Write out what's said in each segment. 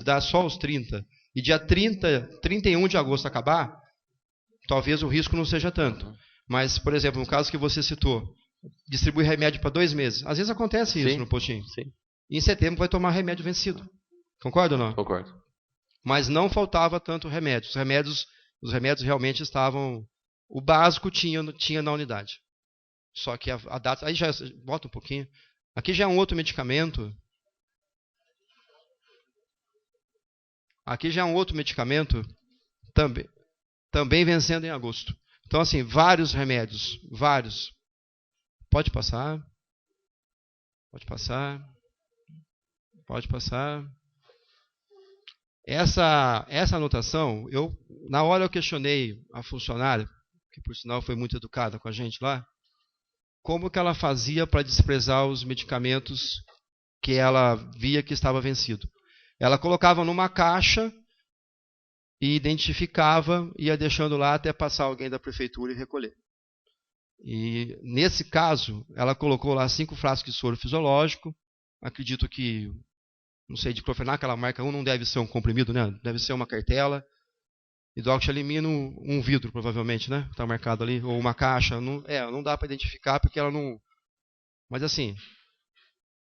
dá só os 30, e dia 31 de agosto acabar, talvez o risco não seja tanto. Mas, por exemplo, no caso que você citou, distribui remédio para 2 meses. Às vezes acontece isso no postinho. Sim. E em setembro vai tomar remédio vencido. Concorda ou não? Concordo. Mas não faltava tanto remédio. Os remédios realmente estavam... O básico tinha na unidade. Só que a data... Aí já... Volta um pouquinho. Aqui já é um outro medicamento. Aqui já é um outro medicamento também vencendo em agosto. Então, assim, vários remédios. Vários. Pode passar. Pode passar. Pode passar. Essa anotação, na hora eu questionei a funcionária, que por sinal foi muito educada com a gente lá, como que ela fazia para desprezar os medicamentos que ela via que estava vencido. Ela colocava numa caixa e identificava, ia deixando lá até passar alguém da prefeitura e recolher. E nesse caso, ela colocou lá 5 frascos de soro fisiológico, acredito que, não sei, diclofenac, aquela marca 1 não deve ser um comprimido, né? Deve ser uma cartela. Hidroxialamina, um vidro, provavelmente, né? Está marcado ali. Ou uma caixa. Não dá para identificar porque ela não... Mas assim,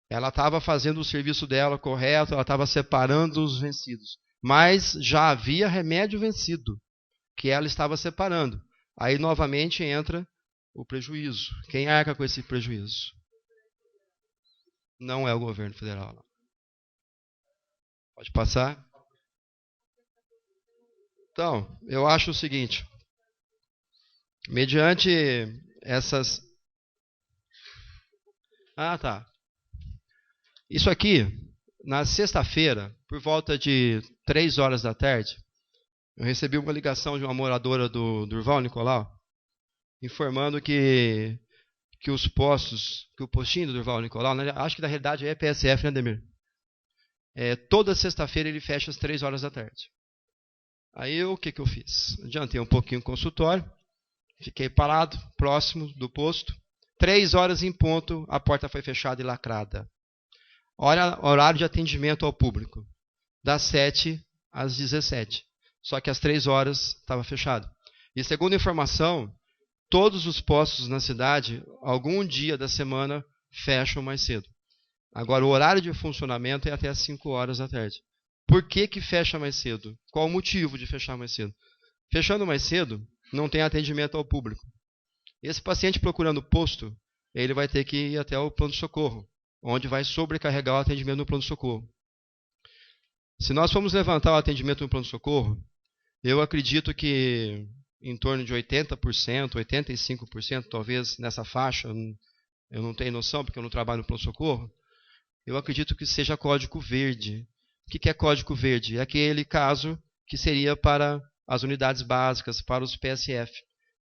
ela estava fazendo o serviço dela correto, ela estava separando os vencidos. Mas já havia remédio vencido, que ela estava separando. Aí, novamente, entra o prejuízo. Quem arca com esse prejuízo? Não é o governo federal, não. Pode passar. Então, eu acho o seguinte. Mediante essas... Ah, tá. Isso aqui, na sexta-feira, por volta de 3 horas da tarde, eu recebi uma ligação de uma moradora do Durval Nicolau, informando que os postos, que o postinho do Durval Nicolau, né, acho que na realidade é PSF, né, Demir? Toda sexta-feira ele fecha às 3 horas da tarde. Aí o que eu fiz? Adiantei um pouquinho o consultório, fiquei parado, próximo do posto. 3 horas em ponto, a porta foi fechada e lacrada. Horário de atendimento ao público, das 7 às 17. Só que às 3 horas estava fechado. E segundo informação, todos os postos na cidade, algum dia da semana, fecham mais cedo. Agora, o horário de funcionamento é até às 5 horas da tarde. Por que fecha mais cedo? Qual o motivo de fechar mais cedo? Fechando mais cedo, não tem atendimento ao público. Esse paciente procurando posto, ele vai ter que ir até o pronto-socorro, onde vai sobrecarregar o atendimento no pronto-socorro. Se nós formos levantar o atendimento no pronto-socorro, eu acredito que em torno de 80%, 85%, talvez nessa faixa, eu não tenho noção porque eu não trabalho no pronto-socorro, eu acredito que seja código verde. O que é código verde? É aquele caso que seria para as unidades básicas, para os PSF.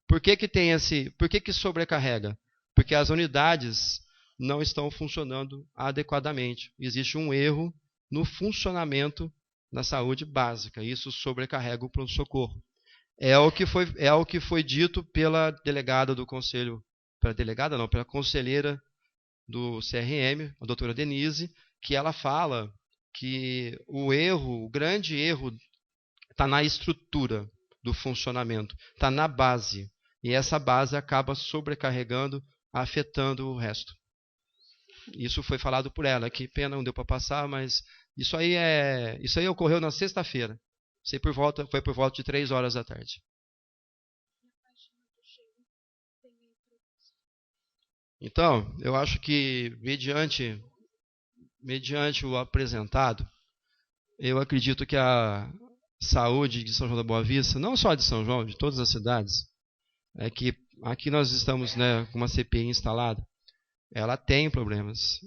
Por que sobrecarrega? Porque as unidades não estão funcionando adequadamente. Existe um erro no funcionamento da saúde básica. Isso sobrecarrega o pronto-socorro. É o que foi dito pela delegada do conselho, pela conselheira do CRM, a doutora Denise, que ela fala que o grande erro está na estrutura do funcionamento, está na base. E essa base acaba sobrecarregando, afetando o resto. Isso foi falado por ela. Que pena, não deu para passar, mas isso aí ocorreu na sexta-feira. Foi por volta de 3 horas da tarde. Então, eu acho que, mediante o apresentado, eu acredito que a saúde de São João da Boa Vista, não só de São João, de todas as cidades, é que aqui nós estamos, né, com uma CPI instalada, ela tem problemas.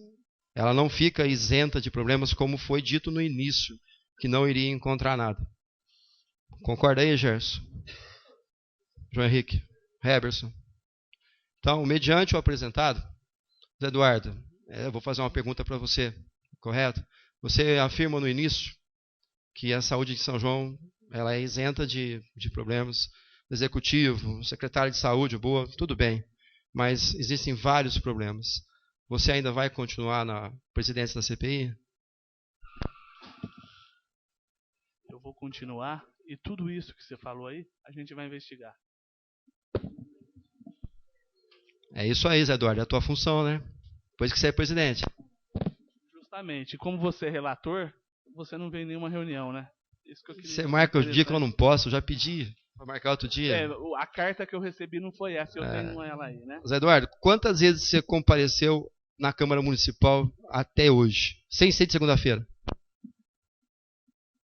Ela não fica isenta de problemas, como foi dito no início, que não iria encontrar nada. Concorda aí, Gerson? João Henrique? Heberson? Então, mediante o apresentado, Zé Eduardo, eu vou fazer uma pergunta para você, correto? Você afirma no início que a saúde de São João ela é isenta de problemas. Executivo, secretário de saúde, boa, tudo bem. Mas existem vários problemas. Você ainda vai continuar na presidência da CPI? vou continuar e tudo isso que você falou aí, a gente vai investigar. É isso aí, Zé Eduardo, é a tua função, né? Depois que você é presidente. Justamente. Como você é relator, você não vem em nenhuma reunião, né? Isso que eu queria. Você marca o dia que eu não posso, eu já pedi para marcar outro dia. A carta que eu recebi não foi essa, eu tenho ela aí, né? Zé Eduardo, quantas vezes você compareceu na Câmara Municipal até hoje, sem ser de segunda-feira?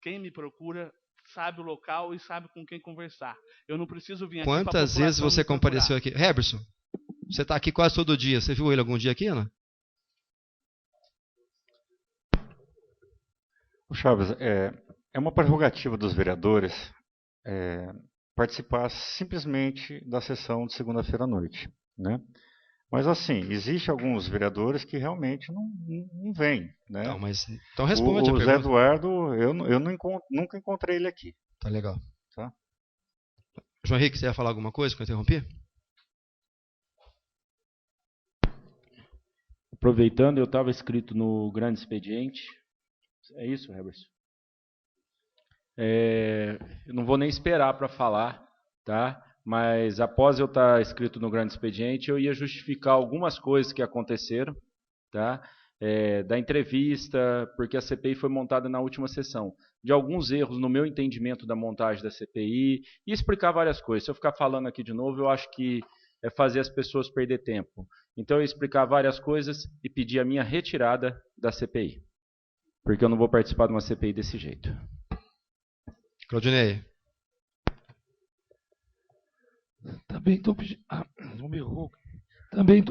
Quem me procura sabe o local e sabe com quem conversar. Eu não preciso vir aqui. Quantas vezes você compareceu aqui? Heberson, você está aqui quase todo dia. Você viu ele algum dia aqui, não? Chaves, é uma prerrogativa dos vereadores participar simplesmente da sessão de segunda-feira à noite, né? Mas assim, existe alguns vereadores que realmente não vêm, né? Não, mas então responde a pergunta. O Zé Eduardo, eu nunca encontrei ele aqui. Tá legal. Tá? João Henrique, você ia falar alguma coisa que eu interrompi? Aproveitando, eu estava inscrito no grande expediente. É isso, Heberson? Eu não vou nem esperar para falar, tá? Mas após eu estar inscrito no grande expediente, eu ia justificar algumas coisas que aconteceram, tá? Da entrevista, porque a CPI foi montada na última sessão, de alguns erros no meu entendimento da montagem da CPI, e explicar várias coisas. Se eu ficar falando aqui de novo, eu acho que é fazer as pessoas perder tempo. Então eu ia explicar várias coisas e pedir a minha retirada da CPI, porque eu não vou participar de uma CPI desse jeito. Claudinei. Também estou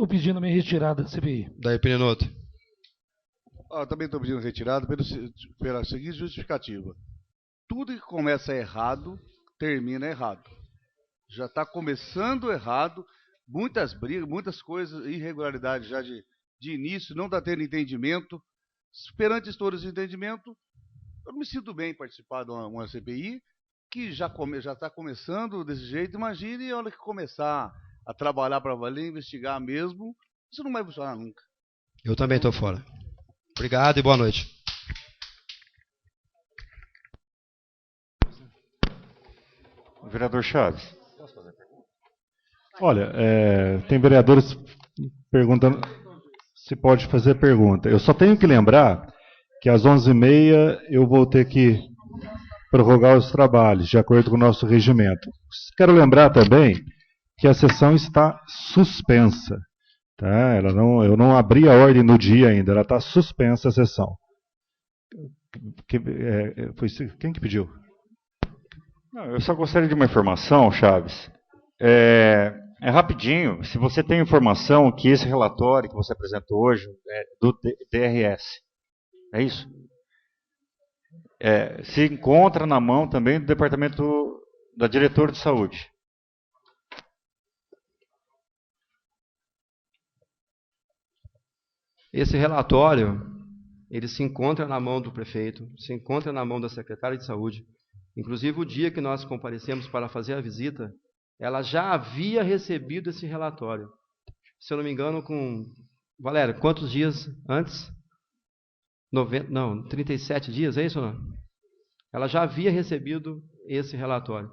pedindo a minha retirada da CPI. Daí, Pirinoto. Também estou pedindo retirada pela seguinte justificativa. Tudo que começa errado, termina errado. Já está começando errado, muitas brigas, muitas coisas, irregularidades já de início, não está tendo entendimento. Perante todos os entendimentos, eu me sinto bem em participar de uma CPI que já está começando desse jeito. Imagine a hora que começar a trabalhar para valer, investigar mesmo, isso não vai funcionar nunca. Eu também estou fora. Obrigado e boa noite. Vereador Chaves. Posso fazer a pergunta? Olha, tem vereadores perguntando se pode fazer pergunta. Eu só tenho que lembrar que às 11h30 eu vou ter que prorrogar os trabalhos, de acordo com o nosso regimento. Quero lembrar também que a sessão está suspensa. Tá? Eu não abri a ordem no dia ainda, ela está suspensa a sessão. Quem que pediu? Não, eu só gostaria de uma informação, Chaves. É rapidinho, se você tem informação que esse relatório que você apresentou hoje é do DRS, é isso? Se encontra na mão também do departamento da diretora de saúde. Esse relatório, ele se encontra na mão do prefeito, se encontra na mão da secretária de saúde. Inclusive, o dia que nós comparecemos para fazer a visita, ela já havia recebido esse relatório. Se eu não me engano, Valéria, quantos dias antes? 37 dias, é isso ou não? Ela já havia recebido esse relatório.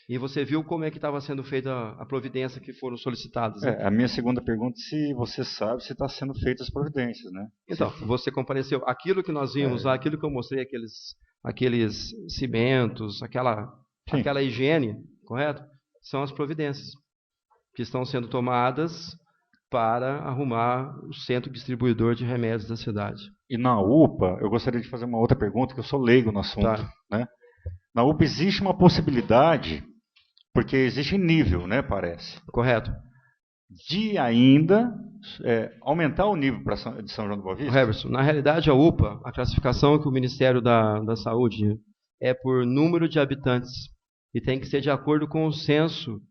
E você viu como é que estava sendo feita a providência que foram solicitadas. Né? A minha segunda pergunta é se você sabe se está sendo feitas as providências, né? Então, você compareceu. Aquilo que nós vimos lá, aquilo que eu mostrei, aqueles cimentos, aquela higiene, correto? São as providências que estão sendo tomadas para arrumar o centro distribuidor de remédios da cidade. E na UPA, eu gostaria de fazer uma outra pergunta, que eu sou leigo no assunto. Tá. Né? Na UPA existe uma possibilidade, porque existe nível, né, parece. Correto. De ainda aumentar o nível de São João do Boa Vista? Heberson, na realidade a UPA, a classificação que o Ministério da Saúde é por número de habitantes. E tem que ser de acordo com o censo,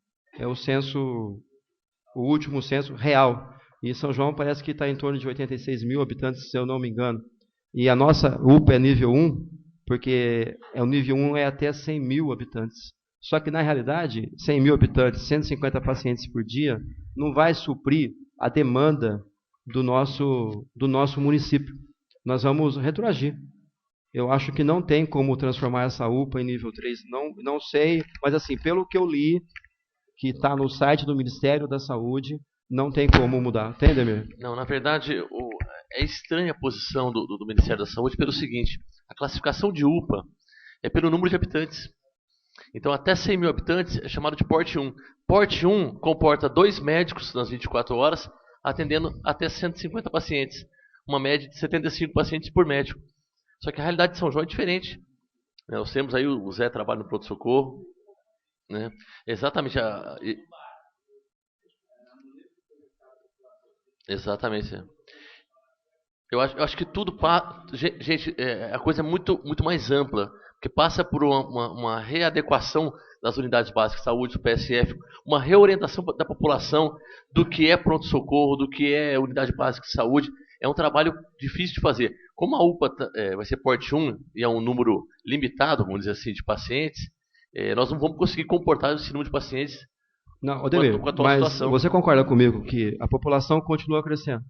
o último censo real. E São João parece que está em torno de 86 mil habitantes, se eu não me engano. E a nossa UPA é nível 1, porque o nível 1 é até 100 mil habitantes. Só que, na realidade, 100 mil habitantes, 150 pacientes por dia, não vai suprir a demanda do nosso município. Nós vamos retroagir. Eu acho que não tem como transformar essa UPA em nível 3. Não sei, mas assim, pelo que eu li, que está no site do Ministério da Saúde, não tem como mudar. Tem, Demir? Não, na verdade, é estranha a posição do Ministério da Saúde pelo seguinte: a classificação de UPA é pelo número de habitantes. Então, até 100 mil habitantes é chamado de porte 1. Porte 1 comporta 2 médicos nas 24 horas, atendendo até 150 pacientes. Uma média de 75 pacientes por médico. Só que a realidade de São João é diferente. Nós temos aí o Zé trabalha no pronto-socorro. Né? Exatamente. Exatamente. Eu acho que tudo... Gente, a coisa é muito, muito mais ampla. Porque passa por uma readequação das unidades básicas de saúde, do PSF, uma reorientação da população do que é pronto-socorro, do que é unidade básica de saúde. É um trabalho difícil de fazer. Como a UPA vai ser porte 1 e é um número limitado, vamos dizer assim, de pacientes, nós não vamos conseguir comportar esse número de pacientes. Não, Odemir, mas situação. Você concorda comigo que a população continua crescendo?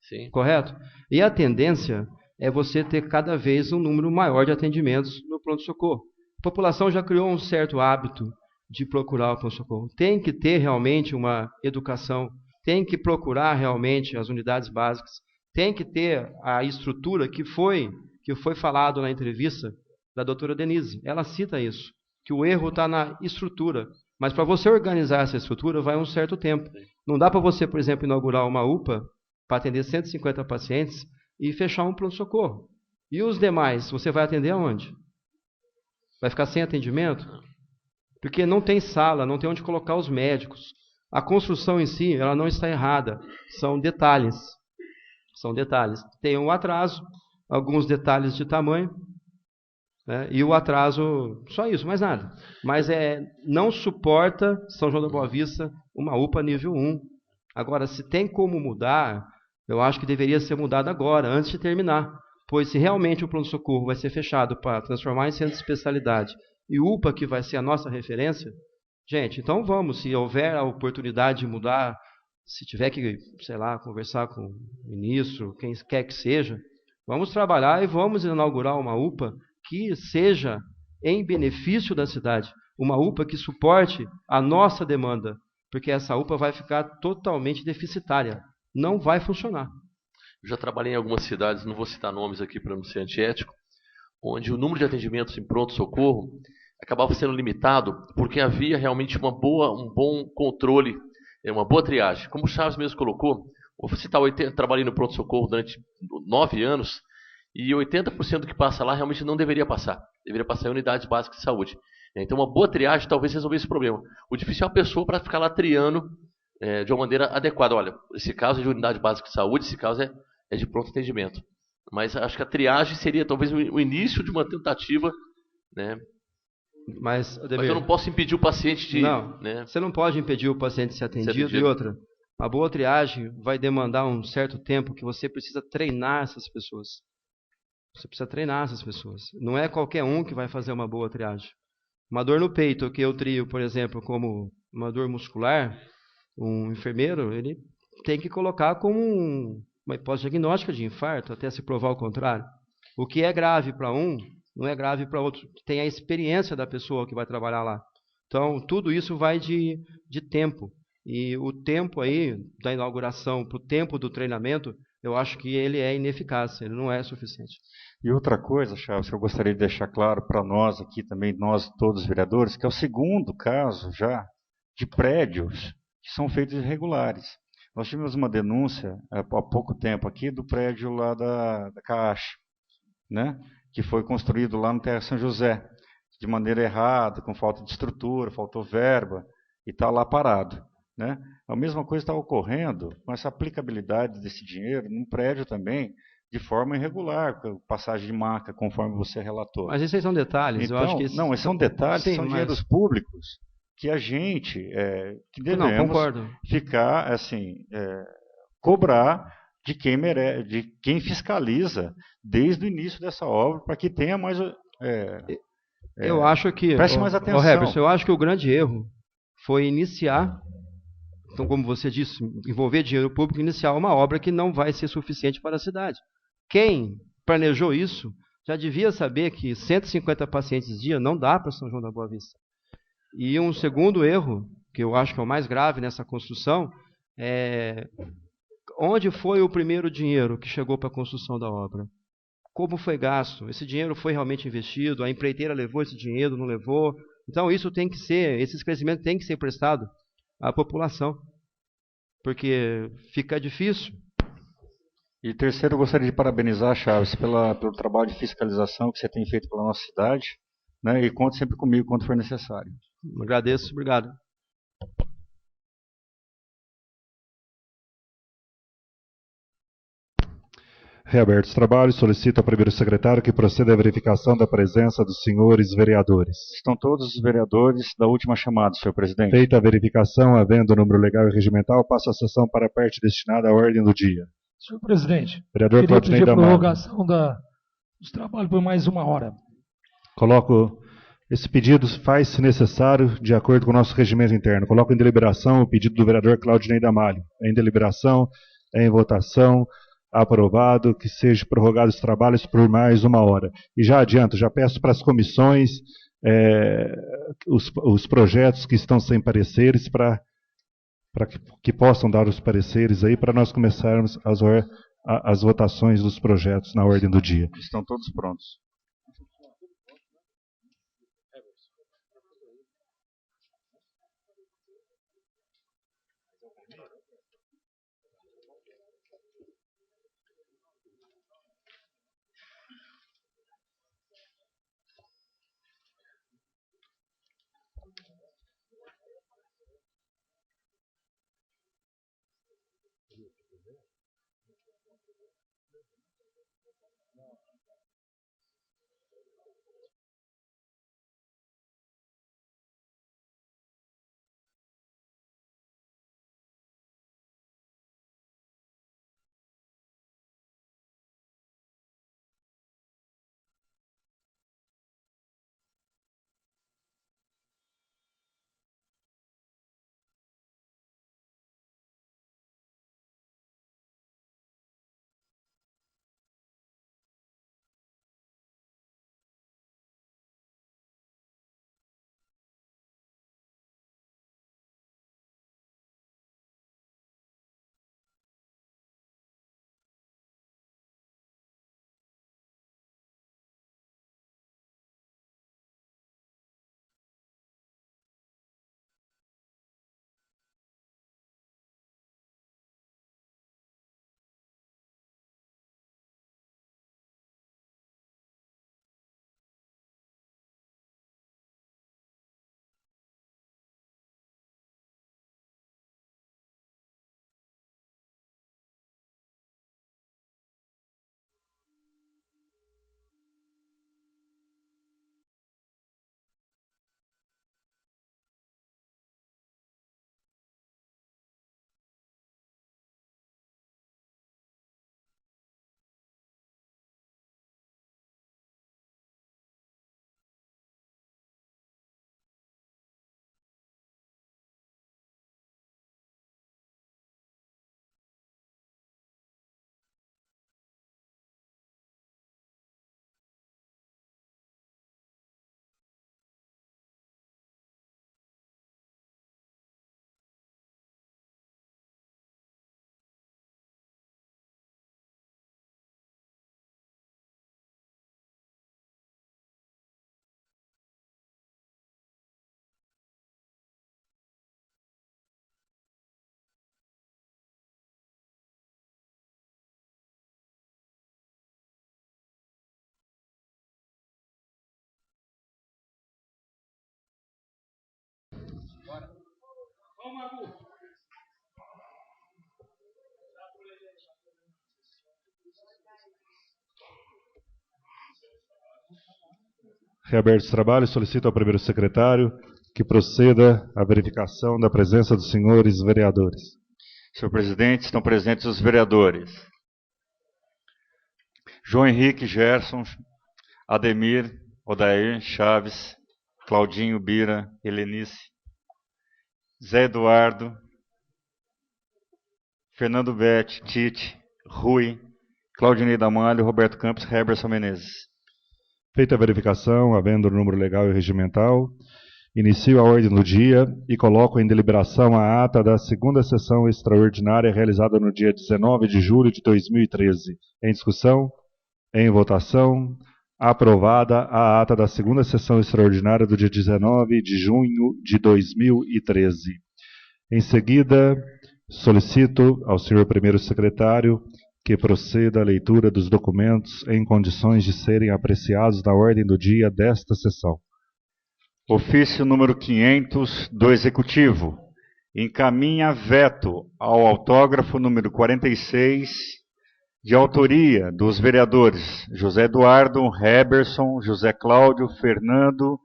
Sim. Correto? E a tendência é você ter cada vez um número maior de atendimentos no pronto-socorro. A população já criou um certo hábito de procurar o pronto-socorro. Tem que ter realmente uma educação, tem que procurar realmente as unidades básicas, tem que ter a estrutura que foi falado na entrevista da doutora Denise. Ela cita isso, que o erro está na estrutura. Mas para você organizar essa estrutura vai um certo tempo. Não dá para você, por exemplo, inaugurar uma UPA para atender 150 pacientes e fechar um pronto-socorro. E os demais, você vai atender aonde? Vai ficar sem atendimento? Porque não tem sala, não tem onde colocar os médicos. A construção em si, ela não está errada. São detalhes. São detalhes. Tem um atraso, alguns detalhes de tamanho, né? E o atraso, só isso, mais nada. Mas não suporta São João da Boa Vista uma UPA nível 1. Agora, se tem como mudar, eu acho que deveria ser mudado agora, antes de terminar. Pois se realmente o pronto-socorro vai ser fechado para transformar em centro de especialidade e UPA que vai ser a nossa referência, gente, então vamos, se houver a oportunidade de mudar, se tiver que, sei lá, conversar com o ministro, quem quer que seja, vamos trabalhar e vamos inaugurar uma UPA que seja em benefício da cidade, uma UPA que suporte a nossa demanda, porque essa UPA vai ficar totalmente deficitária, não vai funcionar. Eu já trabalhei em algumas cidades, não vou citar nomes aqui para não ser antiético, onde o número de atendimentos em pronto-socorro acabava sendo limitado porque havia realmente um bom controle, uma boa triagem. Como o Chaves mesmo colocou, vou citar, trabalhei no pronto-socorro durante 9 anos e 80% do que passa lá realmente não deveria passar. Deveria passar em unidades básicas de saúde. Então uma boa triagem talvez resolvesse esse problema. O difícil é a pessoa para ficar lá triando de uma maneira adequada. Olha, esse caso é de unidade básica de saúde, esse caso é de pronto atendimento. Mas acho que a triagem seria talvez o início de uma tentativa, né? Mas eu não posso impedir o paciente de... Não, né? Você não pode impedir o paciente de ser atendido. E outra, a boa triagem vai demandar um certo tempo que você precisa treinar essas pessoas. Você precisa treinar essas pessoas. Não é qualquer um que vai fazer uma boa triagem. Uma dor no peito que eu trio, por exemplo, como uma dor muscular, um enfermeiro, ele tem que colocar como uma hipótese diagnóstica de infarto, até se provar o contrário. O que é grave para um, não é grave para outro. Tem a experiência da pessoa que vai trabalhar lá. Então, tudo isso vai de tempo. E o tempo aí da inauguração para o tempo do treinamento, eu acho que ele é ineficaz, ele não é suficiente. E outra coisa, Chaves, que eu gostaria de deixar claro para nós aqui também, nós todos os vereadores, que é o segundo caso já de prédios que são feitos irregulares. Nós tivemos uma denúncia há pouco tempo aqui do prédio lá da Caixa, né? Que foi construído lá no Terra São José, de maneira errada, com falta de estrutura, faltou verba, e está lá parado. Né? A mesma coisa está ocorrendo com essa aplicabilidade desse dinheiro num prédio também, de forma irregular, com passagem de maca, conforme você relatou. Mas esses são detalhes. Então, eu acho que não, esses são detalhes, são dinheiros públicos que a gente que devemos ficar assim, cobrar de quem merece, de quem fiscaliza desde o início dessa obra, para que tenha mais eu acho que preste mais atenção. Heberson, eu acho que o grande erro foi iniciar, então como você disse, envolver dinheiro público e iniciar uma obra que não vai ser suficiente para a cidade. Quem planejou isso já devia saber que 150 pacientes dia não dá para São João da Boa Vista. E um segundo erro, que eu acho que é o mais grave nessa construção, é onde foi o primeiro dinheiro que chegou para a construção da obra? Como foi gasto? Esse dinheiro foi realmente investido? A empreiteira levou esse dinheiro, não levou? Então isso tem que ser, esse esclarecimento tem que ser prestado à população, porque fica difícil. E terceiro, eu gostaria de parabenizar, Chaves, pelo trabalho de fiscalização que você tem feito pela nossa cidade, né? E conte sempre comigo quando for necessário. Agradeço, obrigado. Reaberto os trabalhos, solicito ao primeiro secretário que proceda à verificação da presença dos senhores vereadores. Estão todos os vereadores da última chamada, senhor presidente. Feita a verificação, havendo o número legal e regimental, passo a sessão para a parte destinada à ordem do dia. Senhor presidente, Vereador queria Claudinei pedir a Damalho. prorrogação dos trabalhos por mais 1 hora. Coloco esse pedido, faz-se necessário de acordo com o nosso regimento interno. Coloco em deliberação o pedido do vereador Claudinei Damalho. É em deliberação, é em votação, aprovado que seja prorrogados os trabalhos por mais 1 hora. E já adianto, já peço para as comissões os projetos que estão sem pareceres para que possam dar os pareceres aí para nós começarmos as votações dos projetos na ordem do dia. Estão todos prontos. Reaberto os trabalhos, solicito ao primeiro secretário que proceda à verificação da presença dos senhores vereadores. Senhor presidente, estão presentes os vereadores João Henrique, Gerson, Ademir, Odair, Chaves, Claudinho, Bira, Helenice, Zé Eduardo, Fernando Bete, Tite, Rui, Claudinei Damalho, Roberto Campos, Heberson Menezes. Feita a verificação, havendo o número legal e regimental, inicio a ordem do dia e coloco em deliberação a ata da segunda sessão extraordinária realizada no dia 19 de julho de 2013. Em discussão, em votação, aprovada a ata da segunda sessão extraordinária do dia 19 de junho de 2013. Em seguida, solicito ao senhor primeiro secretário que proceda à leitura dos documentos em condições de serem apreciados na ordem do dia desta sessão. Ofício número 500 do Executivo. Encaminha veto ao autógrafo número 46, de autoria dos vereadores José Eduardo, Heberson, José Cláudio, Fernando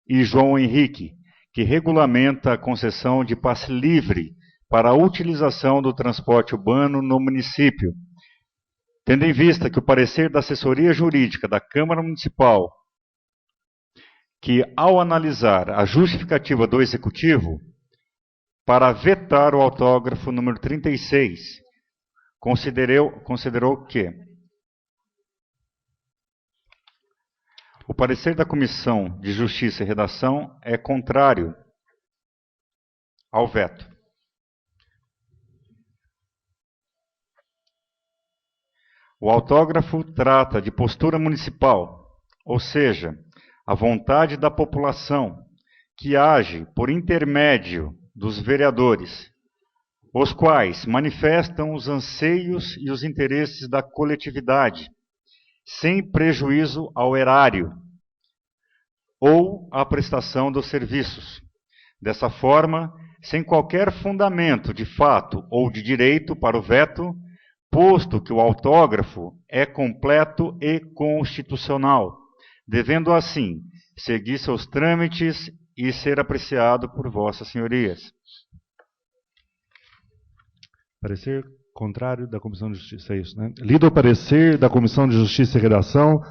e João Henrique, que regulamenta a concessão de passe livre para a utilização do transporte urbano no município. Tendo em vista que o parecer da assessoria jurídica da Câmara Municipal, que ao analisar a justificativa do Executivo para vetar o autógrafo número 36, considerou que o parecer da Comissão de Justiça e Redação é contrário ao veto. O autógrafo trata de postura municipal, ou seja, a vontade da população que age por intermédio dos vereadores, os quais manifestam os anseios e os interesses da coletividade, sem prejuízo ao erário ou à prestação dos serviços. Dessa forma, sem qualquer fundamento de fato ou de direito para o veto, posto que o autógrafo é completo e constitucional, devendo assim seguir seus trâmites e ser apreciado por vossas senhorias. Parecer contrário da Comissão de Justiça, é isso, né? Lido o parecer da Comissão de Justiça e Redação,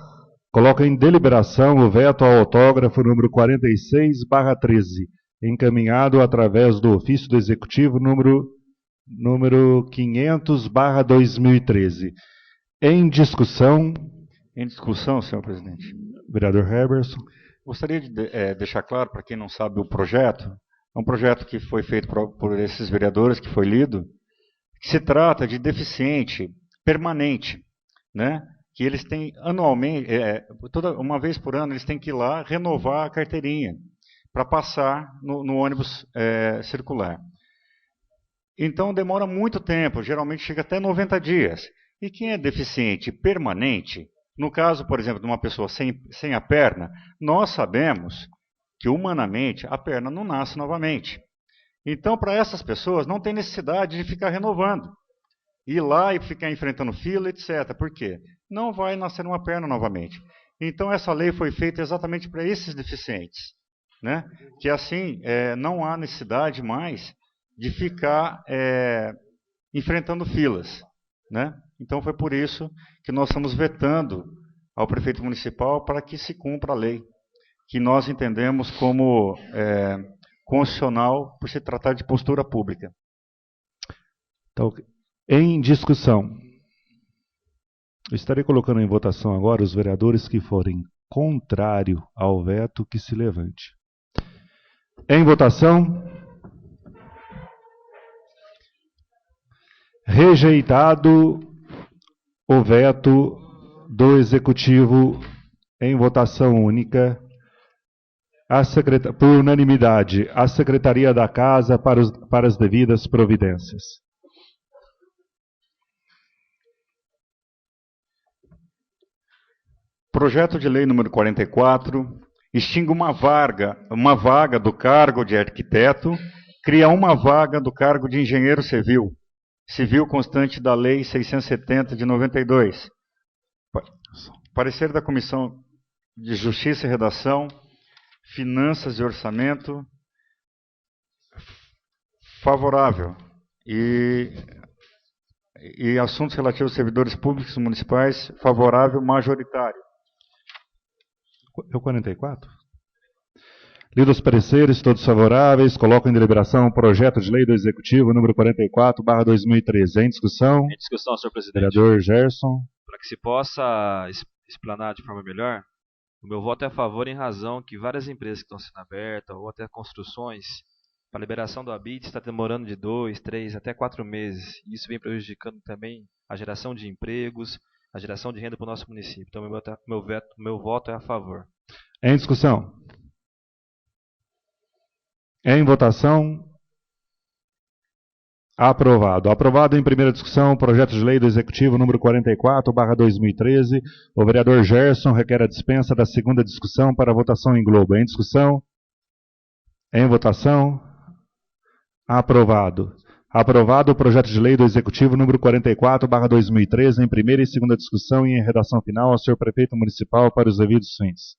coloca em deliberação o veto ao autógrafo número 46/13, encaminhado através do ofício do Executivo número 500/2013. Em discussão, senhor presidente. Vereador Heberson. Gostaria de deixar claro, para quem não sabe, o projeto. É um projeto que foi feito por esses vereadores, que foi lido, que se trata de deficiente permanente, né? Que eles têm anualmente, uma vez por ano, eles têm que ir lá renovar a carteirinha para passar no ônibus circular. Então demora muito tempo, geralmente chega até 90 dias. E quem é deficiente permanente, no caso, por exemplo, de uma pessoa sem a perna, nós sabemos que humanamente a perna não nasce novamente. Então, para essas pessoas, não tem necessidade de ficar renovando. Ir lá e ficar enfrentando fila, etc. Por quê? Não vai nascer uma perna novamente. Então, essa lei foi feita exatamente para esses deficientes, né? Que assim, não há necessidade mais de ficar enfrentando filas, né? Então, foi por isso que nós estamos vetando ao prefeito municipal para que se cumpra a lei, que nós entendemos como constitucional por se tratar de postura pública. Então, em discussão, eu estarei colocando em votação agora os vereadores que forem contrário ao veto que se levante. Em votação. Rejeitado o veto do Executivo em votação única, por unanimidade, a Secretaria da Casa para as devidas providências. Projeto de lei número 44, extingue uma vaga do cargo de arquiteto, cria uma vaga do cargo de engenheiro civil constante da Lei 670 de 92. Parecer da Comissão de Justiça e Redação, Finanças e Orçamento, favorável. E assuntos relativos aos servidores públicos municipais, favorável majoritário. É o 44? Lido os pareceres, todos favoráveis, coloco em deliberação o projeto de lei do Executivo número 44/2013. Em discussão? Em discussão, senhor presidente. Vereador Gerson. Para que se possa explanar de forma melhor, O meu voto é a favor em razão que várias empresas que estão sendo abertas, ou até construções, para a liberação do habite está demorando de 2, 3, até 4 meses. E isso vem prejudicando também a geração de empregos, a geração de renda para o nosso município. Então, meu voto é a favor. Em discussão? Em votação? Aprovado. Aprovado em primeira discussão o projeto de lei do Executivo número 44/2013. O vereador Gerson requer a dispensa da segunda discussão para votação em globo. Em discussão? Em votação? Aprovado. Aprovado o projeto de lei do Executivo número 44/2013 em primeira e segunda discussão e em redação final ao senhor prefeito municipal para os devidos fins.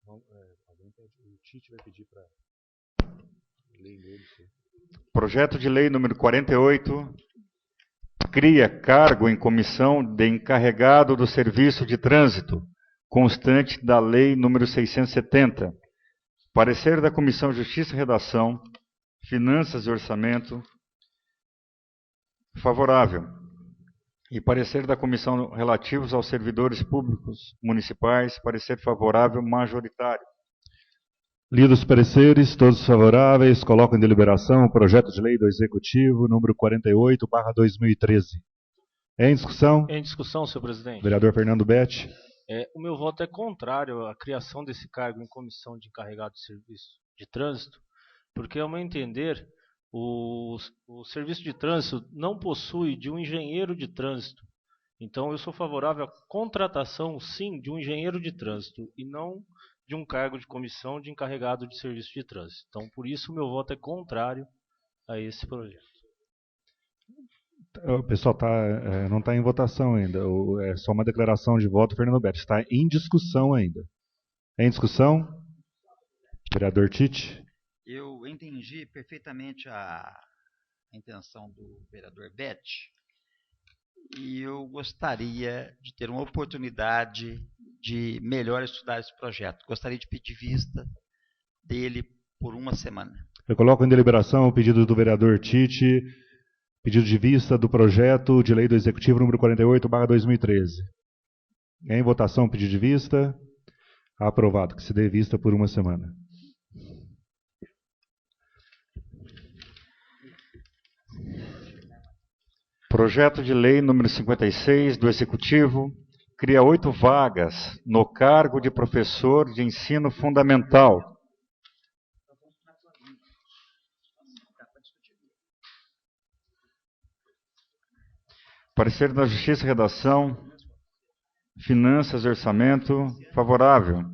O Tite vai pedir para ler dele. Projeto de lei número 48 cria cargo em comissão de encarregado do serviço de trânsito, constante da lei número 670. Parecer da Comissão Justiça e Redação, Finanças e Orçamento, favorável. E parecer da Comissão relativos aos servidores públicos municipais, parecer favorável majoritário. Lidos os pareceres, todos favoráveis, coloco em deliberação o projeto de lei do Executivo número 48/2013. Em discussão? Em discussão, senhor presidente. Vereador Fernando Betti. O meu voto é contrário à criação desse cargo em comissão de encarregado de serviço de trânsito, porque, ao meu entender, o serviço de trânsito não possui de um engenheiro de trânsito. Então, eu sou favorável à contratação, sim, de um engenheiro de trânsito e não de um cargo de comissão de encarregado de serviço de trânsito. Então, por isso, o meu voto é contrário a esse projeto. O pessoal não está em votação ainda. É só uma declaração de voto, Fernando Betti. Está em discussão ainda. Em discussão? Vereador Tite. Eu entendi perfeitamente a intenção do vereador Betti e eu gostaria de ter uma oportunidade de melhor estudar esse projeto. Gostaria de pedir vista dele por uma semana. Eu coloco em deliberação o pedido do vereador Tite, pedido de vista do projeto de lei do Executivo número 48/2013. Em votação, pedido de vista. Aprovado, que se dê vista por uma semana. Projeto de lei número 56 do Executivo cria 8 vagas no cargo de professor de ensino fundamental. Parecer da Justiça e Redação, Finanças e Orçamento, favorável.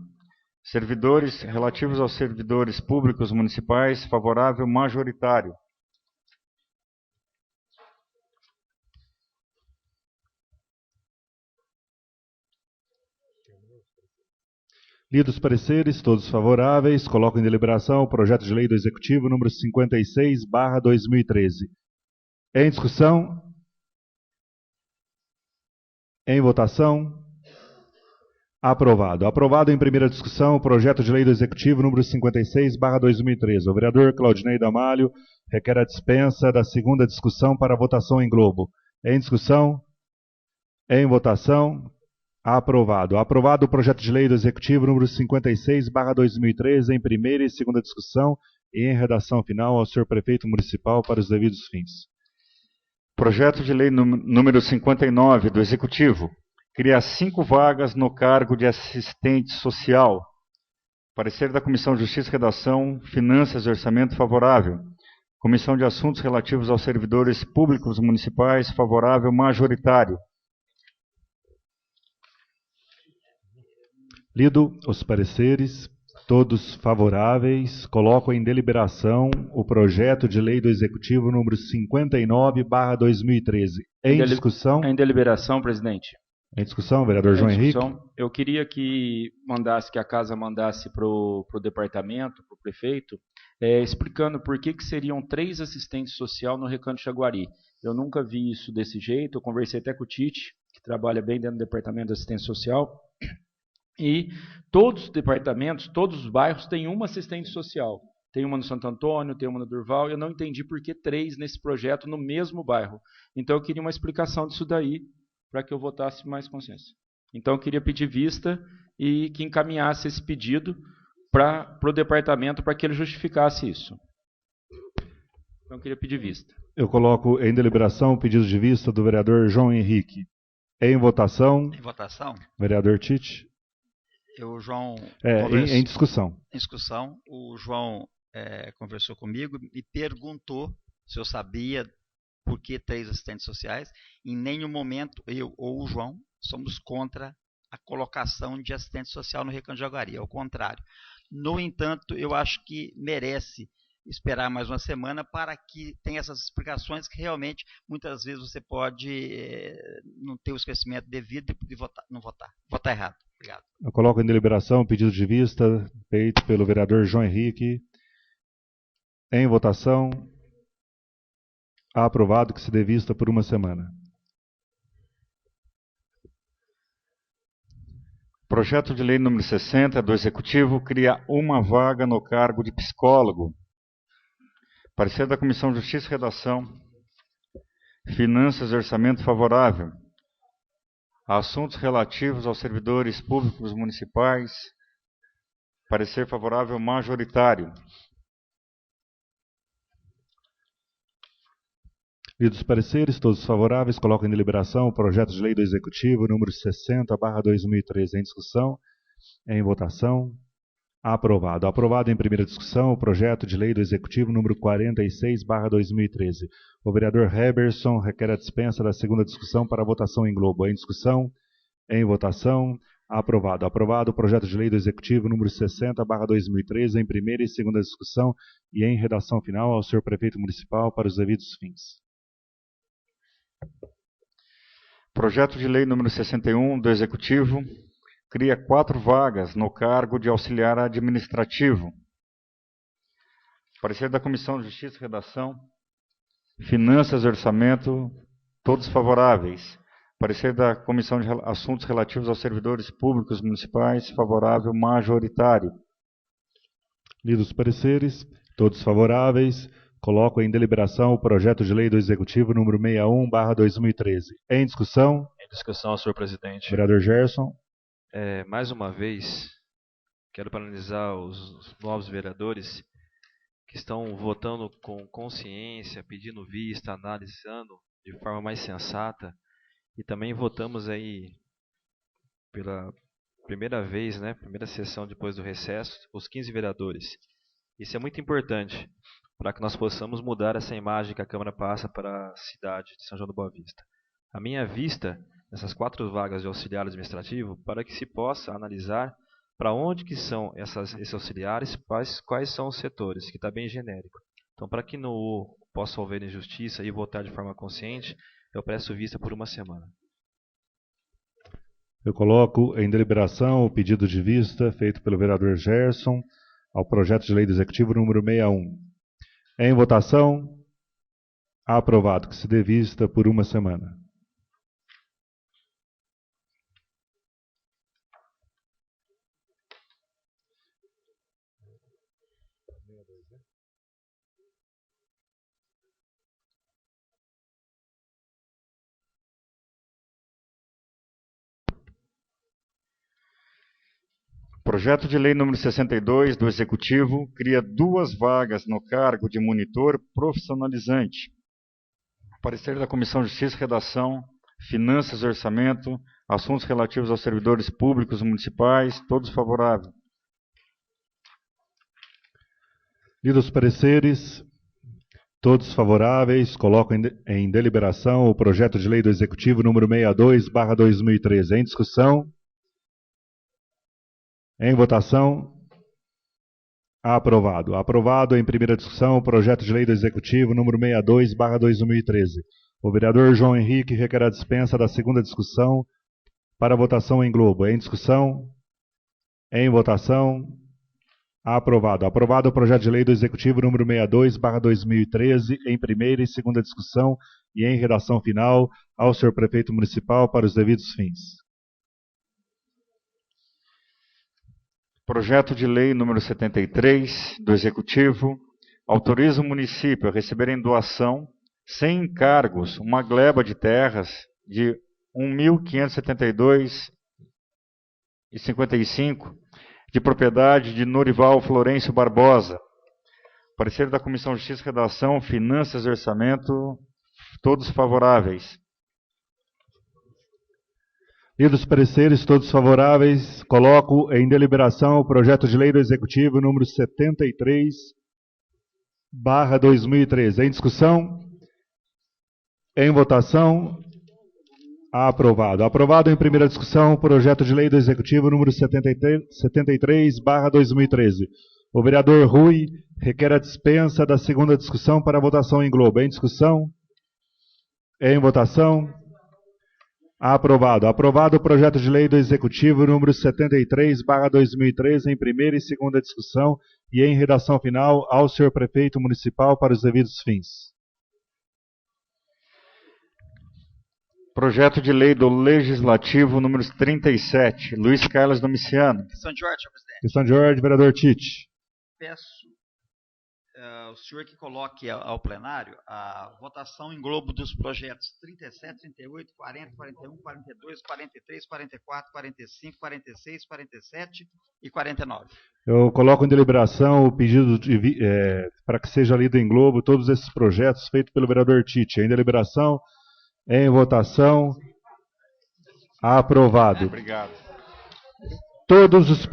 Servidores relativos aos servidores públicos municipais, favorável majoritário. Lidos os pareceres, todos favoráveis, coloco em deliberação o projeto de lei do Executivo número 56/2013. Em discussão? Em votação? Aprovado. Aprovado em primeira discussão o projeto de lei do Executivo número 56/2013. O vereador Claudinei Damalho requer a dispensa da segunda discussão para votação em globo. Em discussão? Em votação? Aprovado. Aprovado o projeto de lei do Executivo número 56/2013 em primeira e segunda discussão e em redação final ao senhor prefeito municipal para os devidos fins. Projeto de lei número 59 do Executivo cria 5 vagas no cargo de assistente social. Parecer da Comissão de Justiça e Redação, Finanças e Orçamento favorável. Comissão de Assuntos Relativos aos Servidores Públicos Municipais, favorável majoritário. Lido os pareceres, todos favoráveis, coloco em deliberação o projeto de lei do Executivo número 59/2013. Em discussão? Em deliberação, presidente. Em discussão, vereador João Henrique. Eu queria que a casa mandasse para o departamento, para o prefeito, explicando por que seriam 3 assistentes sociais no Recanto Jaguari. Eu nunca vi isso desse jeito, eu conversei até com o Tite, que trabalha bem dentro do departamento de assistência social, e todos os departamentos, todos os bairros têm uma assistente social. Tem uma no Santo Antônio, tem uma no Durval, eu não entendi por que 3 nesse projeto no mesmo bairro. Então eu queria uma explicação disso daí, para que eu votasse mais consciência. Então, eu queria pedir vista e que encaminhasse esse pedido para o departamento para que ele justificasse isso. Então, eu queria pedir vista. Eu coloco em deliberação o pedido de vista do vereador João Henrique. Em votação. Em votação. Vereador Tite. O João... Em discussão. Em discussão, o João conversou comigo e perguntou se eu sabia por que 3 assistentes sociais. Em nenhum momento eu ou o João somos contra a colocação de assistente social no Recanto de Jaguari. Ao contrário. No entanto, eu acho que merece esperar mais uma semana para que tenha essas explicações que realmente, muitas vezes, você pode não ter o esclarecimento devido e votar errado. Obrigado. Eu coloco em deliberação o pedido de vista feito pelo vereador João Henrique. Em votação. Aprovado que se dê vista por uma semana. Projeto de lei número 60 do Executivo cria uma vaga no cargo de psicólogo. Parecer da Comissão de Justiça e Redação. Finanças e orçamento favorável. Assuntos relativos aos servidores públicos municipais. Parecer favorável majoritário. Lidos os pareceres, todos favoráveis, coloco em deliberação o projeto de lei do Executivo número 60/2013 em discussão, em votação. Aprovado. Aprovado em primeira discussão o projeto de lei do Executivo número 46/2013. O vereador Heberson requer a dispensa da segunda discussão para votação em globo. Em discussão, em votação. Aprovado. Aprovado o projeto de lei do Executivo número 60/2013 em primeira e segunda discussão e em redação final ao senhor prefeito municipal para os devidos fins. Projeto de lei número 61 do Executivo cria 4 vagas no cargo de auxiliar administrativo. Parecer da Comissão de Justiça e Redação. Finanças e orçamento, todos favoráveis. Parecer da Comissão de Assuntos Relativos aos Servidores Públicos Municipais, favorável majoritário. Lidos os pareceres, todos favoráveis. Coloco em deliberação o projeto de lei do Executivo número 61/2013. Em discussão. Em discussão, senhor presidente. Vereador Gerson. Mais uma vez, quero parabenizar os novos vereadores que estão votando com consciência, pedindo vista, analisando de forma mais sensata. E também votamos aí pela primeira vez, primeira sessão depois do recesso, os 15 vereadores. Isso é muito importante para que nós possamos mudar essa imagem que a Câmara passa para a cidade de São João do Boa Vista. A minha vista nessas 4 vagas de auxiliar administrativo para que se possa analisar para onde que são esses auxiliares, quais são os setores, que está bem genérico. Então, para que não possa haver injustiça e votar de forma consciente, eu peço vista por uma semana. Eu coloco em deliberação o pedido de vista feito pelo vereador Gerson ao projeto de lei do Executivo número 61. Em votação, aprovado que se dê vista por uma semana. Projeto de lei número 62 do Executivo cria 2 vagas no cargo de monitor profissionalizante. Parecer da Comissão de Justiça e Redação, Finanças e Orçamento, Assuntos relativos aos servidores públicos municipais, todos favoráveis. Lidos os pareceres, todos favoráveis, coloco em deliberação o projeto de lei do Executivo número 62/2013 em discussão. Em votação. Aprovado. Aprovado em primeira discussão o projeto de lei do Executivo número 62/2013. O vereador João Henrique requer a dispensa da segunda discussão para votação em globo. Em discussão. Em votação. Aprovado. Aprovado o projeto de lei do Executivo número 62/2013 em primeira e segunda discussão e em redação final ao senhor prefeito municipal para os devidos fins. Projeto de lei número 73 do Executivo autoriza o município a receber em doação, sem encargos, uma gleba de terras de 1.572 e 55, de propriedade de Norival Florencio Barbosa. Parecer da Comissão de Justiça e Redação, Finanças e Orçamento, todos favoráveis. Lidos os pareceres, todos favoráveis, coloco em deliberação o projeto de lei do Executivo número 73/2013. Em discussão? Em votação? Aprovado. Aprovado em primeira discussão o projeto de lei do Executivo número 73/2013. O vereador Rui requer a dispensa da segunda discussão para votação em globo. Em discussão? Em votação? Aprovado. Aprovado o projeto de lei do Executivo número 73/2013 em primeira e segunda discussão e em redação final ao senhor prefeito municipal para os devidos fins. Projeto de lei do Legislativo número 37, Luiz Carlos Domiciano. Questão de ordem, senhor presidente. Questão de ordem, vereador Tite. Peço ao senhor que coloque ao plenário a votação em globo dos projetos 37, 38, 40, 41, 42, 43, 44, 45, 46, 47 e 49. Eu coloco em deliberação o pedido para que seja lido em globo todos esses projetos feitos pelo vereador Tite. Em deliberação, em votação, aprovado. Obrigado. Todos os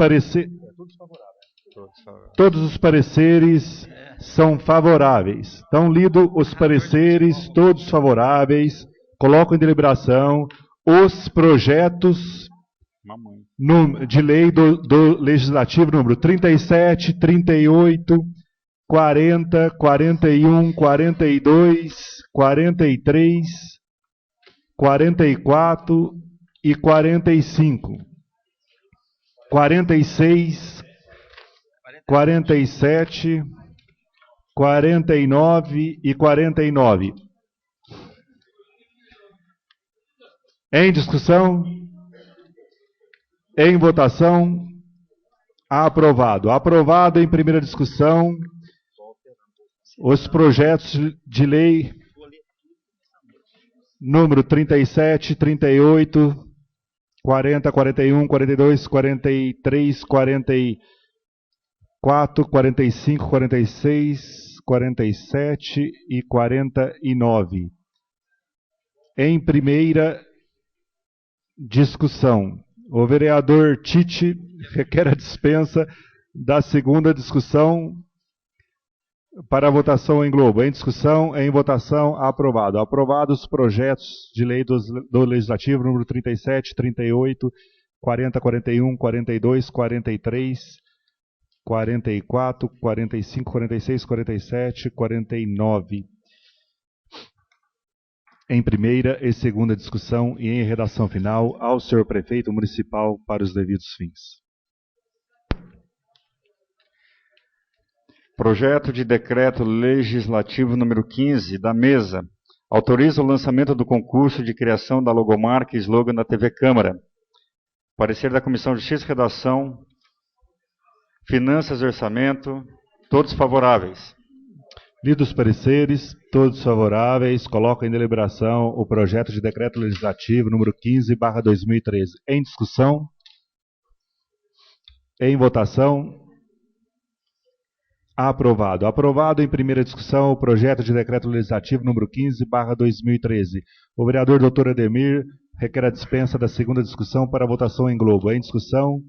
pareceres são favoráveis. Então, lido os pareceres, todos favoráveis. Coloco em deliberação os projetos de lei do Legislativo número 37, 38, 40, 41, 42, 43, 44 e 45. 46, 47, 49 e 49. Em discussão? Em votação? Aprovado. Aprovado em primeira discussão os projetos de lei número 37, 38, 40, 41, 42, 43, 44, 45, 46, 47 e 49. Em primeira discussão, o vereador Tite requer a dispensa da segunda discussão para a votação em globo. Em discussão, em votação, aprovado. Aprovados os projetos de lei do Legislativo número 37, 38, 40, 41, 42, 43, 44, 45, 46, 47, 49. Em primeira e segunda discussão e em redação final ao senhor prefeito municipal para os devidos fins. Projeto de decreto legislativo número 15 da mesa. Autoriza o lançamento do concurso de criação da logomarca e slogan da TV Câmara. Parecer da Comissão de Justiça e Redação, Finanças e Orçamento, todos favoráveis. Lidos os pareceres, todos favoráveis, coloco em deliberação o projeto de decreto legislativo número 15/2013. Em discussão? Em votação? Aprovado. Aprovado em primeira discussão o projeto de decreto legislativo número 15/2013. O vereador Dr. Ademir requer a dispensa da segunda discussão para votação em globo. Em discussão?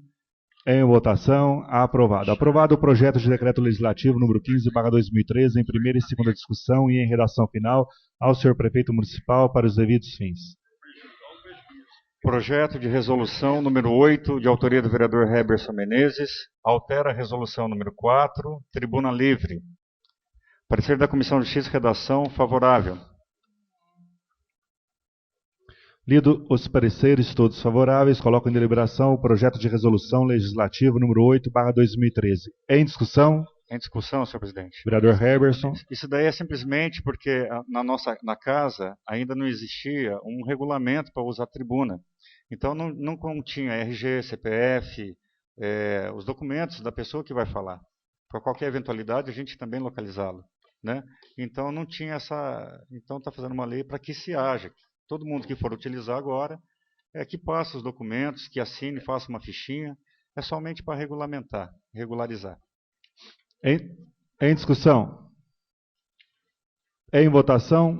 Em votação? Aprovado. Aprovado o projeto de decreto legislativo número 15/2013 em primeira e segunda discussão e em redação final ao senhor prefeito municipal para os devidos fins. Projeto de resolução número 8, de autoria do vereador Heberson Menezes, altera a resolução número 4, tribuna livre. Parecer da Comissão de Justiça e Redação, favorável. Lido os pareceres, todos favoráveis, coloco em deliberação o projeto de resolução legislativo número 8/2013. Em discussão? Em discussão, senhor presidente. Vereador Heberson. Isso daí é simplesmente porque na casa ainda não existia um regulamento para usar a tribuna. Então não continha RG, CPF, os documentos da pessoa que vai falar. Para qualquer eventualidade a gente também localizá-lo, né? Então não tinha essa. Então está fazendo uma lei para que se haja. Todo mundo que for utilizar agora que passe os documentos, que assine, faça uma fichinha. É somente para regulamentar, regularizar. Em discussão? Em votação?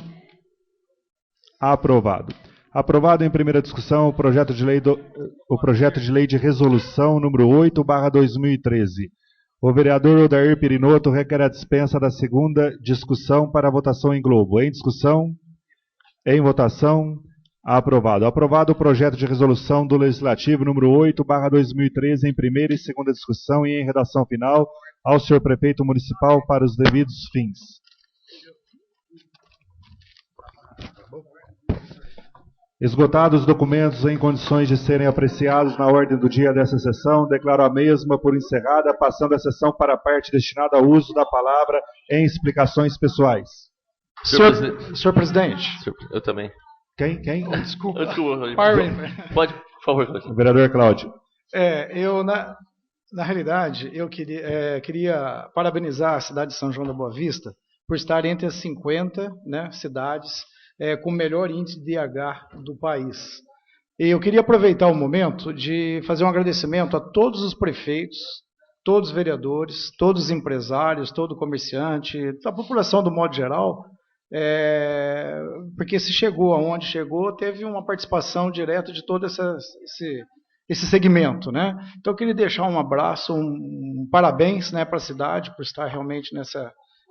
Aprovado. Aprovado em primeira discussão o projeto de lei de resolução número 8/2013. O vereador Odair Pirinoto requer a dispensa da segunda discussão para votação em globo. Em discussão? Em votação? Aprovado. Aprovado o projeto de resolução do Legislativo número 8/2013 em primeira e segunda discussão e em redação final ao senhor prefeito municipal para os devidos fins. Esgotados os documentos em condições de serem apreciados na ordem do dia dessa sessão, declaro a mesma por encerrada, passando a sessão para a parte destinada ao uso da palavra em explicações pessoais. Senhor presidente. Eu também. Quem? Desculpa. Pode, por favor, Cláudio. O vereador Cláudio. Na realidade, eu queria parabenizar a cidade de São João da Boa Vista por estar entre as 50 cidades com o melhor índice de DH do país. E eu queria aproveitar o momento de fazer um agradecimento a todos os prefeitos, todos os vereadores, todos os empresários, todo comerciante, a população do modo geral, porque se chegou aonde chegou, teve uma participação direta de todo esse segmento, né? Então eu queria deixar um abraço, um parabéns, para a cidade por estar realmente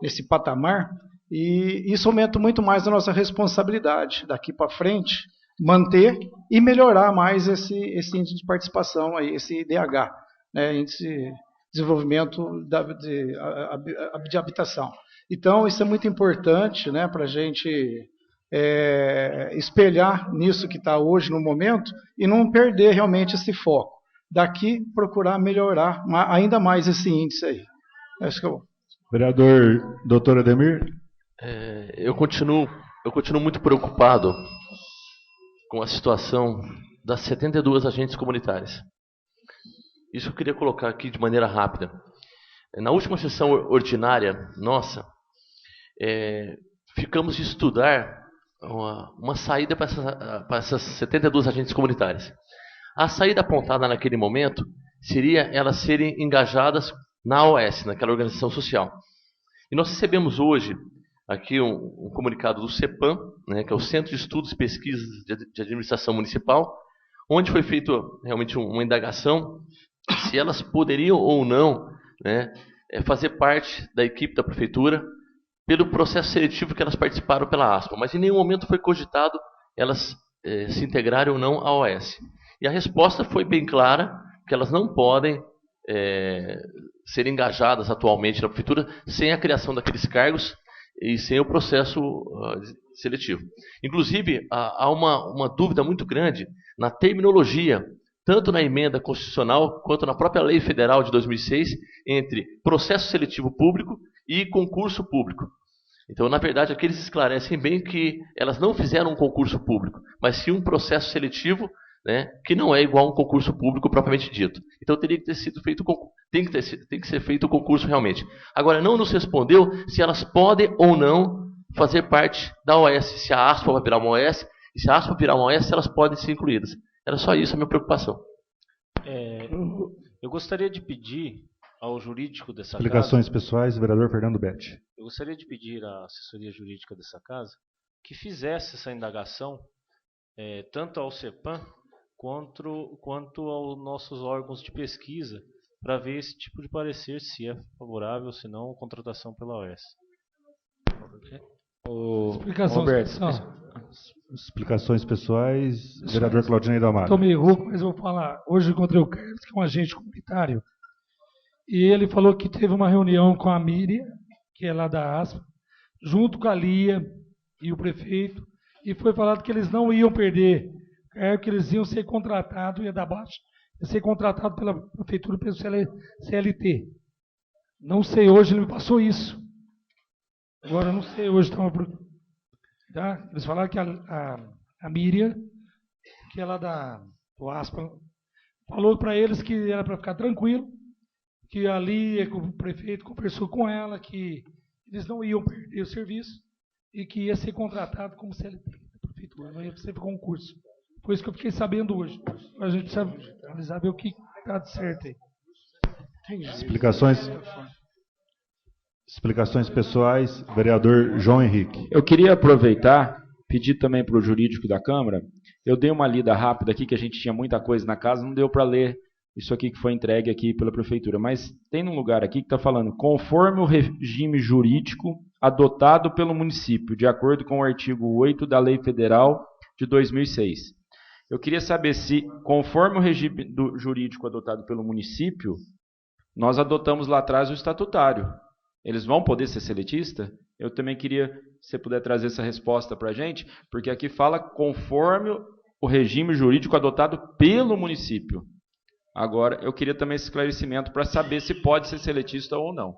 nesse patamar, e isso aumenta muito mais a nossa responsabilidade daqui para frente, manter e melhorar mais esse índice de participação, aí, esse IDH, índice de desenvolvimento de habitação. Então, isso é muito importante, para a gente espelhar nisso que está hoje no momento e não perder realmente esse foco. Daqui, procurar melhorar ainda mais esse índice aí. Acho que eu... Vereador Dr. Ademir? Eu continuo muito preocupado com a situação das 72 agentes comunitárias. Isso eu queria colocar aqui de maneira rápida. Na última sessão ordinária nossa, ficamos de estudar uma saída para essas 72 agentes comunitárias. A saída apontada naquele momento seria elas serem engajadas na OS, naquela organização social. E nós recebemos hoje aqui um comunicado do CEPAM, que é o Centro de Estudos e Pesquisas de Administração Municipal, onde foi feita realmente uma indagação se elas poderiam ou não fazer parte da equipe da prefeitura pelo processo seletivo que elas participaram pela ASPA, mas em nenhum momento foi cogitado elas se integrarem ou não à OS. E a resposta foi bem clara, que elas não podem ser engajadas atualmente na prefeitura sem a criação daqueles cargos e sem o processo seletivo. Inclusive, há uma dúvida muito grande na terminologia, tanto na emenda constitucional quanto na própria lei federal de 2006, entre processo seletivo público e concurso público. Então, na verdade, aqui eles esclarecem bem que elas não fizeram um concurso público, mas sim um processo seletivo, que não é igual a um concurso público propriamente dito. Então, teria que ter sido feito tem que ser feito o concurso realmente. Agora, não nos respondeu se elas podem ou não fazer parte da OS, se a ASPA vai virar uma OS, e se a ASPA virar uma OS, elas podem ser incluídas. Era só isso a minha preocupação. Eu gostaria de pedir ao jurídico dessa Explicações casa... pessoais, vereador Fernando Betti. Eu gostaria de pedir à assessoria jurídica dessa casa que fizesse essa indagação, tanto ao CEPAM quanto aos nossos órgãos de pesquisa, para ver esse tipo de parecer, se é favorável, se não, contratação pela OS. Explicações pessoais, vereador Claudinei da Mata. Estou meio rouco, mas eu vou falar. Hoje eu encontrei o Carlos, que é um agente comunitário, e ele falou que teve uma reunião com a Miriam, que é lá da ASPA, junto com a Lia e o prefeito, e foi falado que eles não iam perder, que eles iam ser contratados, ia dar baixa, ia ser contratado pela prefeitura pelo CLT. Não sei, hoje ele me passou isso. Agora, não sei, hoje estava... Tá? Eles falaram que a Miriam, que é lá do ASPA, falou para eles que era para ficar tranquilo, que ali o prefeito conversou com ela, que eles não iam perder o serviço e que ia ser contratado como CLT da prefeitura, não ia ser concurso. Foi isso que eu fiquei sabendo hoje. A gente precisa analisar, ver o que está certo aí. Explicações pessoais, vereador João Henrique. Eu queria aproveitar, pedir também para o jurídico da Câmara, eu dei uma lida rápida aqui, que a gente tinha muita coisa na casa, não deu para ler isso aqui que foi entregue aqui pela Prefeitura, mas tem um lugar aqui que está falando, conforme o regime jurídico adotado pelo município, de acordo com o artigo 8 da Lei Federal de 2006. Eu queria saber se, conforme o regime jurídico adotado pelo município, nós adotamos lá atrás o estatutário. Eles vão poder ser seletistas? Eu também queria, se você puder trazer essa resposta para a gente, porque aqui fala conforme o regime jurídico adotado pelo município. Agora, eu queria também esse esclarecimento para saber se pode ser seletista ou não.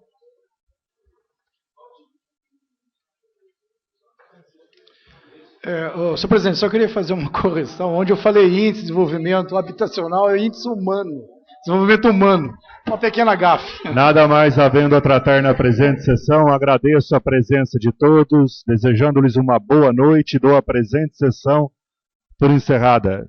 Senhor presidente, só queria fazer uma correção. Onde eu falei índice de desenvolvimento habitacional é índice humano, desenvolvimento humano. Uma pequena gafe. Nada mais havendo a tratar na presente sessão, agradeço a presença de todos, desejando-lhes uma boa noite e dou a presente sessão por encerrada.